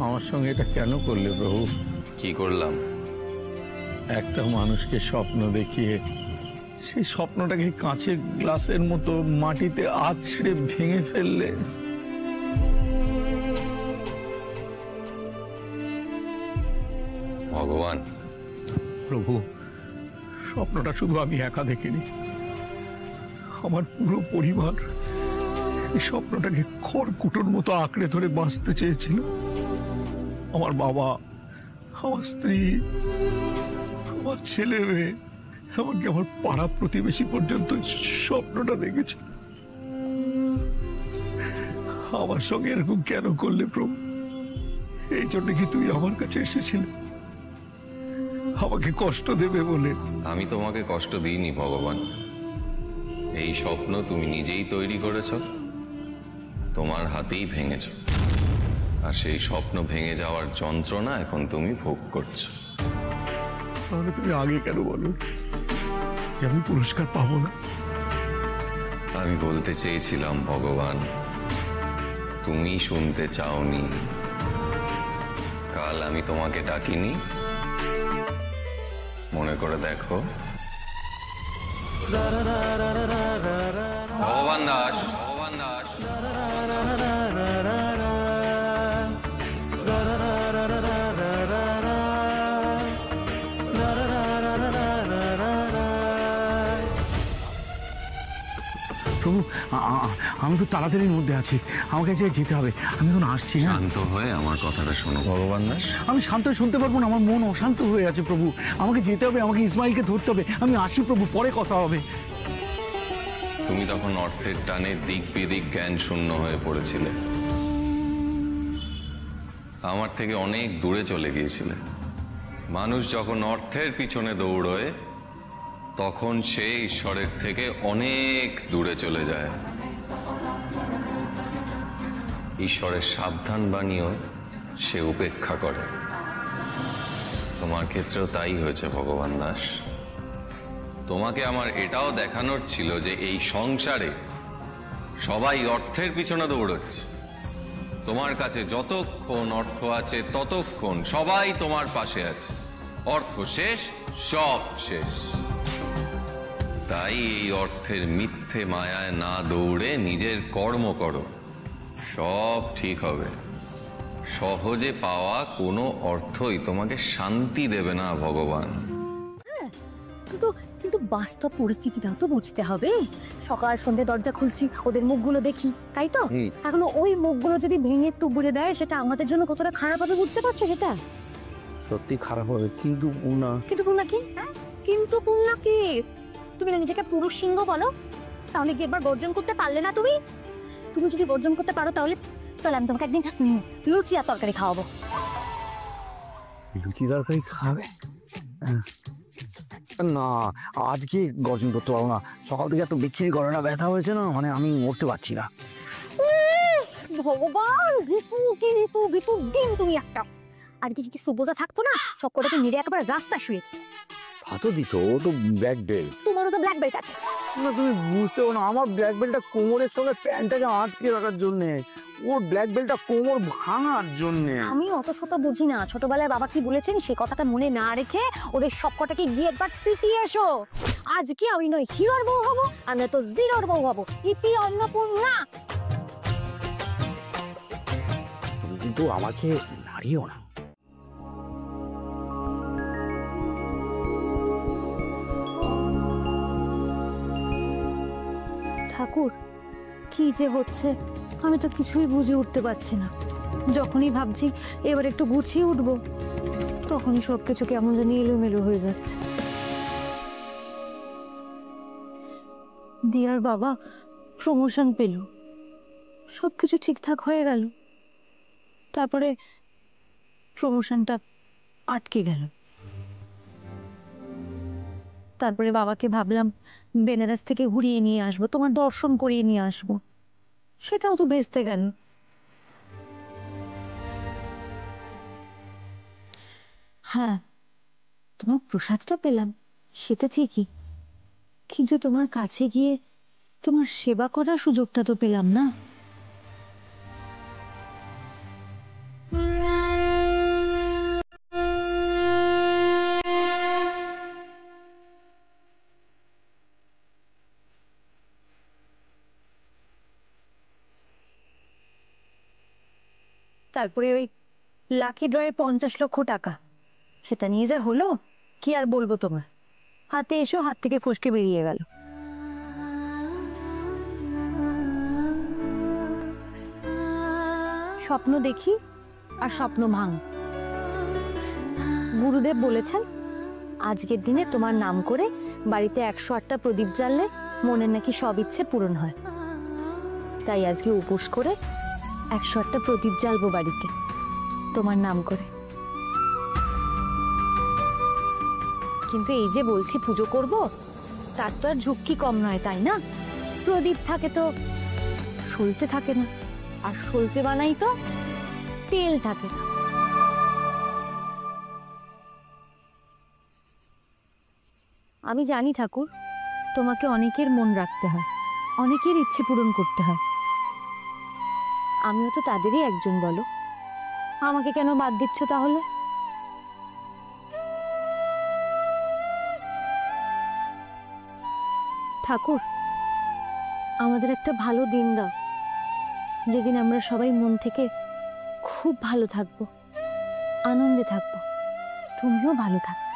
আমার সঙ্গে এটা কেন করলে প্রভু? কি করলাম? একটা মানুষকে স্বপ্ন দেখিয়ে সেই স্বপ্নটাকে কাঁচের গ্লাসের মতো মাটিতে আছড়ে ভেঙে ফেললে। ভগবান। প্রভু, স্বপ্নটা শুধু আমি একা দেখিনি, আমার পুরো পরিবার এই স্বপ্নটাকে খড়কুটোর মতো আঁকড়ে ধরে বাঁচতে চেয়েছিল। আমার বাবা, আমার স্ত্রী, আমার ছেলে মেয়ে, এমনকি আমার পাড়া প্রতিবেশী পর্যন্ত স্বপ্নটা দেখেছে। আমার সঙ্গে এরকম কেন করলে প্রভু? এই জন্য কি তুই আমার কাছে এসেছিলি আমাকে কষ্ট দেবে বলে? আমি তোমাকে কষ্ট দিইনি ভগবান। এই স্বপ্ন তুমি নিজেই তৈরি করেছ, তোমার হাতেই ভেঙেছ, আর সেই স্বপ্ন ভেঙে যাওয়ার যন্ত্রণা এখন তুমি ভোগ করছো। তাহলে তুমি আগে কেন বলো যে আমি পুরস্কার পাবো না? আমি বলতে চেয়েছিলাম ভগবান, তুমি শুনতে চাওনি। কাল আমি তোমাকে ডাকিনি? মনে করে দেখো। ভগবান দাস, ভগবান দাস। প্রভু, আমি তো তাড়াতাড়ির মধ্যে আছি, আমাকে যেতে হবে। আমি এখন আসছি। শান্ত হয়ে আমার কথাটা শোনো ভগবান দাস। আমি শান্ত শুনতে পারবো না, আমার মন অশান্ত হয়ে আছে প্রভু। আমাকে যেতে হবে, আমাকে ইসমাইলকে ধরতে হবে। আমি আসি প্রভু, পরে কথা হবে। তুমি তখন অর্থের টানে দিক বিদিক জ্ঞান শূন্য হয়ে পড়েছিলে, আমার থেকে অনেক দূরে চলে গিয়েছিলে। মানুষ যখন অর্থের পিছনে দৌড়য় তখন সে ঈশ্বরের থেকে অনেক দূরে চলে যায়। ঈশ্বরের সাবধান বাণীও সে উপেক্ষা করে। তোমার ক্ষেত্রেও তাই হয়েছে ভগবান দাস। তোমাকে আমার এটাও দেখানোর ছিল যে এই সংসারে সবাই অর্থের পিছনে দৌড়চ্ছে। তোমার কাছে যতক্ষণ অর্থ আছে ততক্ষণ সবাই তোমার পাশে আছে। অর্থ শেষ, সব শেষ। তাই এই অর্থের মিথ্যে মায়ায় না দৌড়ে নিজের কর্ম করো, সব ঠিক হবে। সহজে পাওয়া কোনো অর্থই তোমাকে শান্তি দেবে না ভগবান। কিন্তু কিন্তু বাস্তব পরিস্থিতিটাও তো বুঝতে হবে। সকাল সন্ধ্যে দরজা খুলছি, ওদের মুখগুলো দেখি, তাই তো? এখন ওই মুখগুলো যদি ভেঙে তুবড়ে দেয়, সেটা আমাদের জন্য কতটা খারাপ হবে বুঝতে পারছো? সেটা সত্যি খারাপ হবে। কিন্তু পূর্ণা, কিন্তু পূর্ণা কি? কিন্তু পূর্ণা কি? তুমি না নিজেকে পুরুষ সিংহ বলো, তাহলে কি একবার বর্জন করতে পারলে না? তুমি তুমি যদি বর্জন করতে পারো তাহলে তাহলে আমি তোমাকে একদিন লুচি আর তরকারি খাওয়াবো। লুচি তরকারি খাবে না? আজকে গর্জন করতে পারবো না। সকাল থেকে এত বিচ্ছিরি গলাটা ব্যথা হয়েছে না, মানে আমি উঠতে পারছি না। ভগবান, ঋতু কি ঋতু ঋতু দিন তুমি একটা। আর কি সুবোধা থাকতো না, সব কটাকে মেরে একেবারে রাস্তা শুয়ে ভাতও দিত। ও তো ব্ল্যাক বেল্ট। তোমারও তো ব্ল্যাক বেল্ট আছে। না, তুমি বুঝতে পারো না, আমার ব্ল্যাক বেল্টটা কোমরের সঙ্গে প্যান্টটাকে আটকে রাখার জন্য, ওর ব্ল্যাক বেল্টটা কোমর ভাঙার জন্য। আমি অত শত বুঝি না। ছোটবেলায় বাবা কি বলেছেন সে কথাটা মনে না রেখে ওদের সব কটাকে গিয়ে একবার পিটিয়ে এসো। আজকে আমি নয় হিরোর বউ হবো, আমি তো জিরোর বউ হবো। ইতি অন্নপূর্ণা। তুমি কিন্তু আমাকে নাড়িও না। ঠাকুর, কি যে হচ্ছে আমি তো কিছুই বুঝে উঠতে পারছি না। যখনই ভাবছি এবার একটু গুছিয়ে উঠবো, তখনই সবকিছু কেমন জানি এলোমেলো হয়ে যাচ্ছে। দিয়ার বাবা প্রমোশন পেল, সবকিছু ঠিকঠাক হয়ে গেল, তারপরে প্রমোশনটা আটকে গেল। তারপরে বাবাকে ভাবলাম বেনারস থেকে ঘুরিয়ে নিয়ে আসবো, তোমার দর্শন করিয়ে নিয়ে আসবো, সেটাও তো বেচতে গেল। হ্যাঁ, তোমার প্রসাদটা পেলাম, সেটা ঠিকই, কিন্তু তোমার কাছে গিয়ে তোমার সেবা করার সুযোগটা তো পেলাম না। তারপরে ওই লাকি ড্রয়ের 50 লক্ষ টাকা, সেটা নিয়ে যা হলো কি আর বলবো তোমার। হাতে এসো হাত থেকে ফসকে বেরিয়ে গেল। স্বপ্ন দেখি আর স্বপ্ন ভাঙ। গুরুদেব বলেছেন আজকের দিনে তোমার নাম করে বাড়িতে 108টা প্রদীপ জ্বাললে মনের নাকি সব ইচ্ছে পূরণ হয়। তাই আজকে উপোস করে 108টা প্রদীপ জ্বালবো বাড়িতে তোমার নাম করে। কিন্তু এই যে বলছি পুজো করব, তার তো আর ঝুঁকি কম নয়, তাই না? প্রদীপ থাকে তো সলতে থাকে না, আর সলতে বানাই তো তেল থাকে না। আমি জানি ঠাকুর, তোমাকে অনেকের মন রাখতে হয়, অনেকের ইচ্ছে পূরণ করতে হয়। আমিও তো তাদেরই একজন, বলো আমাকে কেন বাদ দিচ্ছ তাহলে? ঠাকুর, আমাদের একটা ভালো দিন দাও, যেদিন আমরা সবাই মন থেকে খুব ভালো থাকবো, আনন্দে থাকবো, তুমিও ভালো থাকবে।